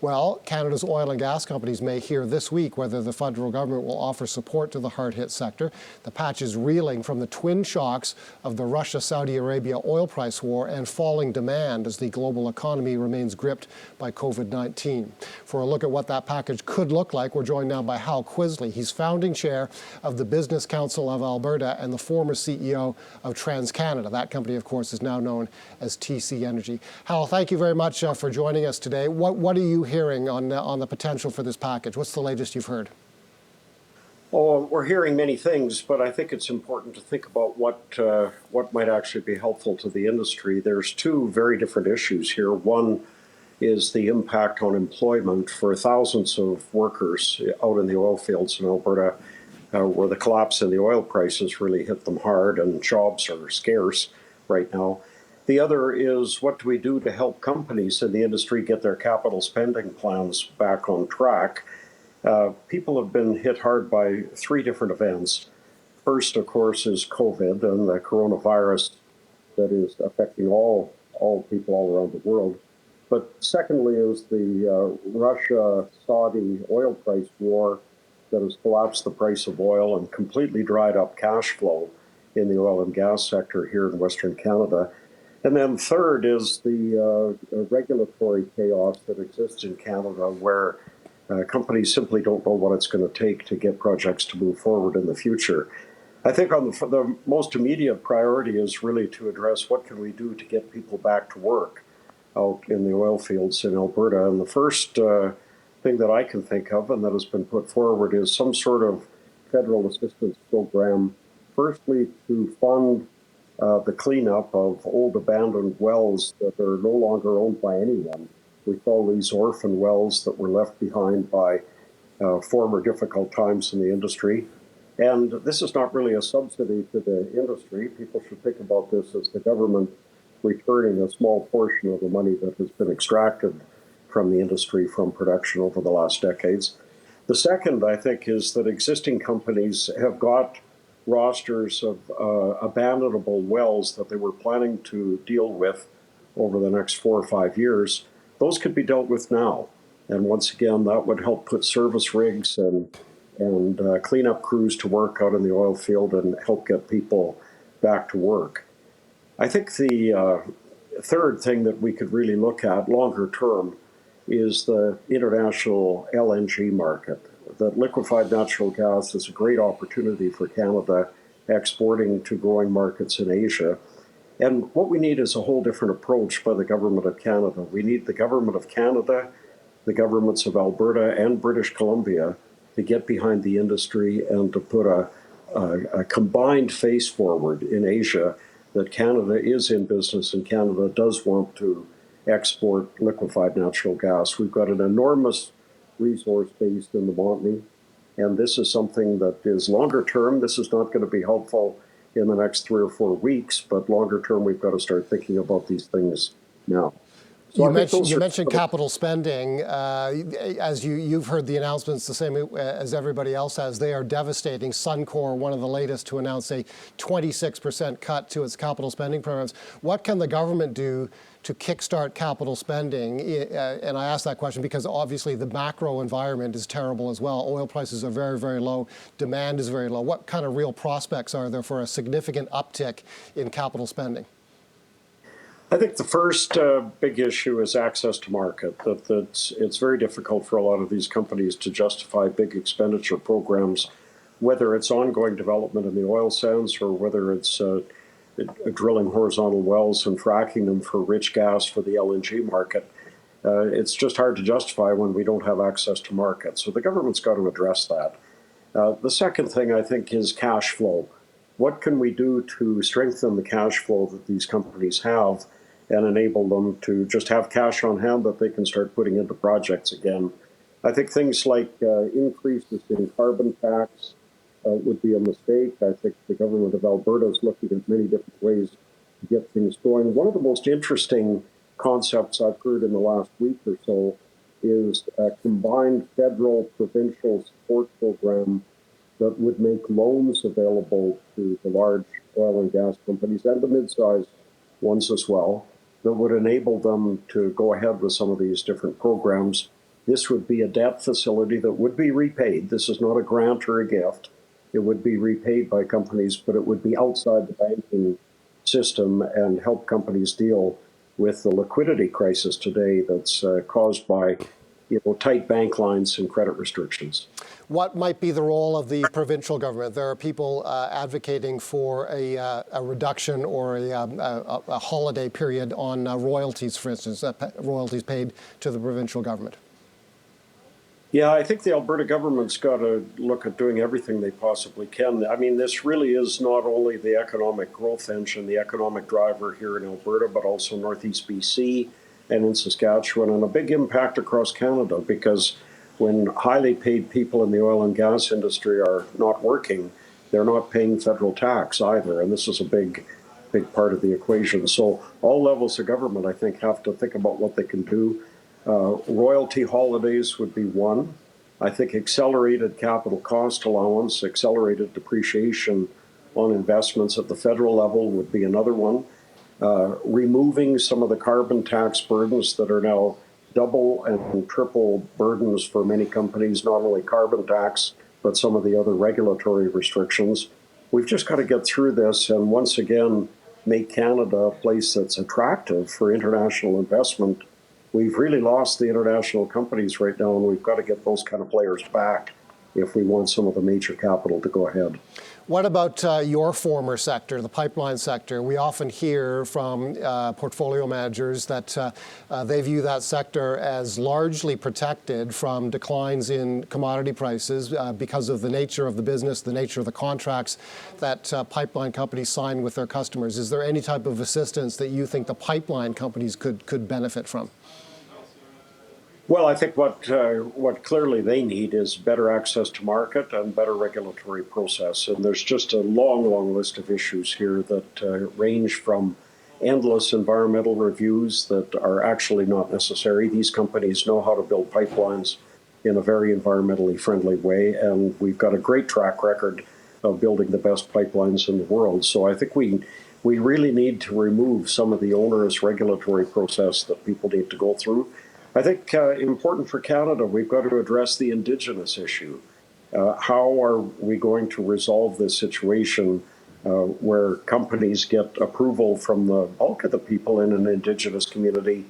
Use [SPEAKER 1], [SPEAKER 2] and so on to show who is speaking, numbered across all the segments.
[SPEAKER 1] Well, Canada's oil and gas companies may hear this week whether the federal government will offer support to the hard-hit sector. The patch is reeling from the twin shocks of the Russia-Saudi Arabia oil price war and falling demand as the global economy remains gripped by COVID-19. For a look at what that package could look like, we're joined now by Hal Kvisle. He's founding chair of the Business Council of Alberta and the former CEO of TransCanada. That company, of course, is now known as TC Energy. Hal, thank you very much for joining us today. What are you hearing on the potential for this package? What's the latest you've heard?
[SPEAKER 2] Oh, we're hearing many things, but I think it's important to think about what might actually be helpful to the industry. There's two very different issues here. One is the impact on employment for thousands of workers out in the oil fields in Alberta, where the collapse in the oil prices really hit them hard and jobs are scarce right now. The other is, what do we do to help companies in the industry get their capital spending plans back on track? People have been hit hard by three different events. First, of course, is COVID and the coronavirus that is affecting all people all around the world. But secondly is the Russia-Saudi oil price war that has collapsed the price of oil and completely dried up cash flow in the oil and gas sector here in Western Canada. And then third is the regulatory chaos that exists in Canada, where companies simply don't know what it's going to take to get projects to move forward in the future. I think on the most immediate priority is really to address what can we do to get people back to work out in the oil fields in Alberta. And the first thing that I can think of and that has been put forward is some sort of federal assistance program, firstly to fund the cleanup of old abandoned wells that are no longer owned by anyone. We call these orphan wells that were left behind by former difficult times in the industry. And this is not really a subsidy to the industry. People should think about this as the government returning a small portion of the money that has been extracted from the industry from production over the last decades. The second, I think, is that existing companies have got rosters of abandonable wells that they were planning to deal with over the next 4 or 5 years. Those could be dealt with now. And once again, that would help put service rigs and cleanup crews to work out in the oil field and help get people back to work. I think the third thing that we could really look at longer term is the international LNG market. That liquefied natural gas is a great opportunity for Canada exporting to growing markets in Asia. And what we need is a whole different approach by the Government of Canada. We need the Government of Canada, the governments of Alberta and British Columbia to get behind the industry and to put a combined face forward in Asia that Canada is in business and Canada does want to export liquefied natural gas. We've got an enormous resource base in the Montney, and this is something that is longer term. This is not going to be helpful in the next 3 or 4 weeks, but longer term, we've got to start thinking about these things now.
[SPEAKER 1] So you mentioned capital spending. As you've heard the announcements the same as everybody else has. They are devastating. Suncor, one of the latest to announce a 26% cut to its capital spending programs. What can the government do to kickstart capital spending? And I ask that question because obviously the macro environment is terrible as well. Oil prices are very, very low. Demand is very low. What kind of real prospects are there for a significant uptick in capital spending?
[SPEAKER 2] I think the first big issue is access to market. It's very difficult for a lot of these companies to justify big expenditure programs, whether it's ongoing development in the oil sands or whether it's drilling horizontal wells and fracking them for rich gas for the LNG market. It's just hard to justify when we don't have access to market. So the government's got to address that. The second thing, I think, is cash flow. What can we do to strengthen the cash flow that these companies have and enable them to just have cash on hand that they can start putting into projects again? I think things like increases in carbon tax would be a mistake. I think the government of Alberta is looking at many different ways to get things going. One of the most interesting concepts I've heard in the last week or so is a combined federal provincial support program that would make loans available to the large oil and gas companies and the mid-sized ones as well, that would enable them to go ahead with some of these different programs this would be a debt facility that would be repaid. This is not a grant or a gift. It would be repaid by companies, but it would be outside the banking system and help companies deal with the liquidity crisis today that's caused by tight bank lines and credit restrictions.
[SPEAKER 1] What might be the role of the provincial government? There are people advocating for a reduction or a holiday period on royalties, for instance, royalties paid to the provincial government.
[SPEAKER 2] Yeah, I think the Alberta government's got to look at doing everything they possibly can. I mean, this really is not only the economic growth engine, the economic driver here in Alberta, but also Northeast BC and in Saskatchewan, and a big impact across Canada, because when highly paid people in the oil and gas industry are not working, they're not paying federal tax either. And this is a big part of the equation. So all levels of government, I think, have to think about what they can do. Royalty holidays would be one. I think accelerated capital cost allowance, accelerated depreciation on investments at the federal level would be another one. Removing some of the carbon tax burdens that are now double and triple burdens for many companies, not only carbon tax, but some of the other regulatory restrictions. We've just got to get through this and once again make Canada a place that's attractive for international investment. We've really lost the international companies right now, and we've got to get those kind of players back if we want some of the major capital to go ahead.
[SPEAKER 1] What about your former sector, the pipeline sector? We often hear from portfolio managers that they view that sector as largely protected from declines in commodity prices because of the nature of the business, the nature of the contracts that pipeline companies sign with their customers. Is there any type of assistance that you think the pipeline companies could benefit from?
[SPEAKER 2] Well, I think what clearly they need is better access to market and better regulatory process. And there's just a long list of issues here that range from endless environmental reviews that are actually not necessary. These companies know how to build pipelines in a very environmentally friendly way, and we've got a great track record of building the best pipelines in the world. So I think we really need to remove some of the onerous regulatory process that people need to go through. I think important for Canada, we've got to address the Indigenous issue. How are we going to resolve this situation where companies get approval from the bulk of the people in an Indigenous community,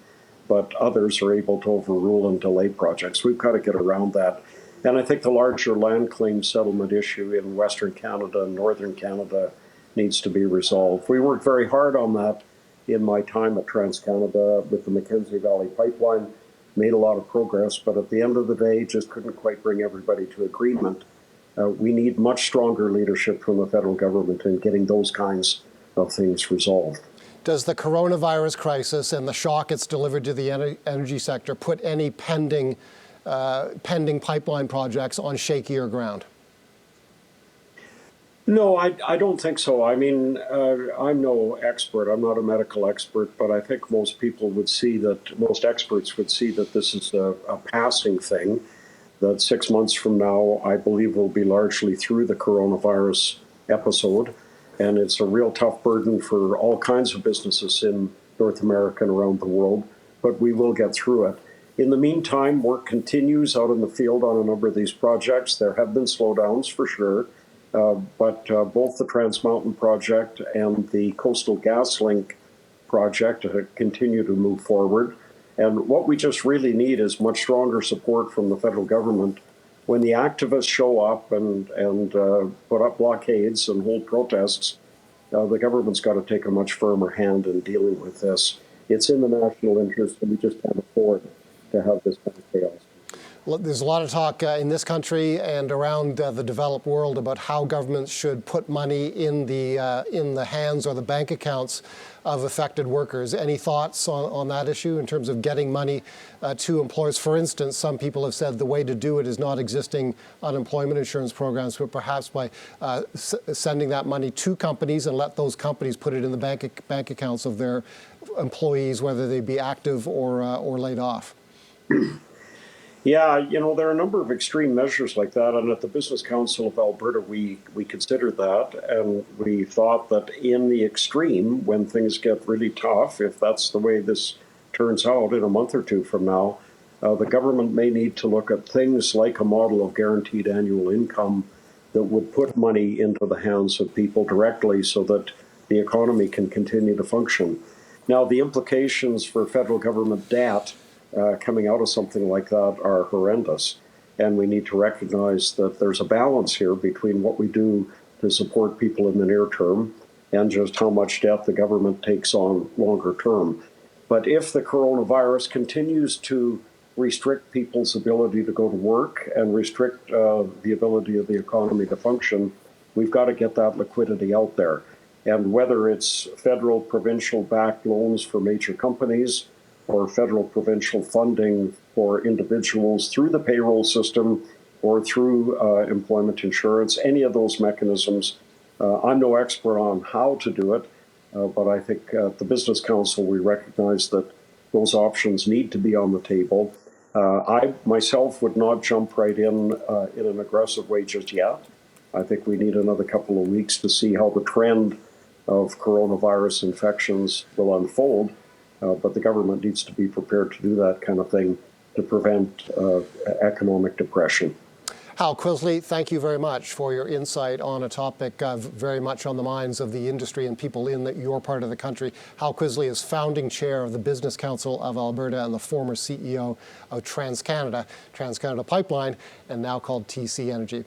[SPEAKER 2] but others are able to overrule and delay projects? We've got to get around that. And I think the larger land claim settlement issue in Western Canada and Northern Canada needs to be resolved. We worked very hard on that in my time at TransCanada with the Mackenzie Valley Pipeline. Made a lot of progress, but at the end of the day, just couldn't quite bring everybody to agreement. We need much stronger leadership from the federal government in getting those kinds of things resolved.
[SPEAKER 1] Does the coronavirus crisis and the shock it's delivered to the energy sector put any pending pipeline projects on shakier ground? No, I don't think so. I mean, I'm no expert. I'm not a medical expert, but I think most experts would see that this is a passing thing, that 6 months from now, I believe we'll be largely through the coronavirus episode. And it's a real tough burden for all kinds of businesses in North America and around the world, but we will get through it. In the meantime, work continues out in the field on a number of these projects. There have been slowdowns for sure. But both the Trans Mountain project and the Coastal GasLink project continue to move forward. And what we just really need is much stronger support from the federal government. When the activists show up and put up blockades and hold protests, the government's got to take a much firmer hand in dealing with this. It's in the national interest, and we just can't afford to have this kind of chaos. There's a lot of talk in this country and around the developed world about how governments should put money in the hands or the bank accounts of affected workers. Any thoughts on that issue in terms of getting money to employers? For instance, some people have said the way to do it is not existing unemployment insurance programs, but perhaps by sending that money to companies and let those companies put it in the bank accounts of their employees, whether they be active or laid off. Yeah, there are a number of extreme measures like that, and at the Business Council of Alberta, we considered that, and we thought that in the extreme, when things get really tough, if that's the way this turns out in a month or two from now,
[SPEAKER 2] the government may need to look at things like a model of guaranteed annual income that would put money into the hands of people directly so that the economy can continue to function. Now, the implications for federal government debt coming out of something like that are horrendous. And we need to recognize that there's a balance here between what we do to support people in the near term and just how much debt the government takes on longer term. But if the coronavirus continues to restrict people's ability to go to work and restrict the ability of the economy to function, we've got to get that liquidity out there. And whether it's federal, provincial backed loans for major companies or federal, provincial funding for individuals through the payroll system or through employment insurance, any of those mechanisms, I'm no expert on how to do it, but I think at the Business Council we recognize that those options need to be on the table. I myself would not jump right in an aggressive way just yet. I think we need another couple of weeks to see how the trend of coronavirus infections will unfold, but the government needs to be prepared to do that kind of thing to prevent economic depression.
[SPEAKER 1] Hal Kvisle, thank you very much for your insight on a topic very much on the minds of the industry and people in your part of the country. Hal Kvisle is founding chair of the Business Council of Alberta and the former CEO of TransCanada Pipeline, and now called TC Energy.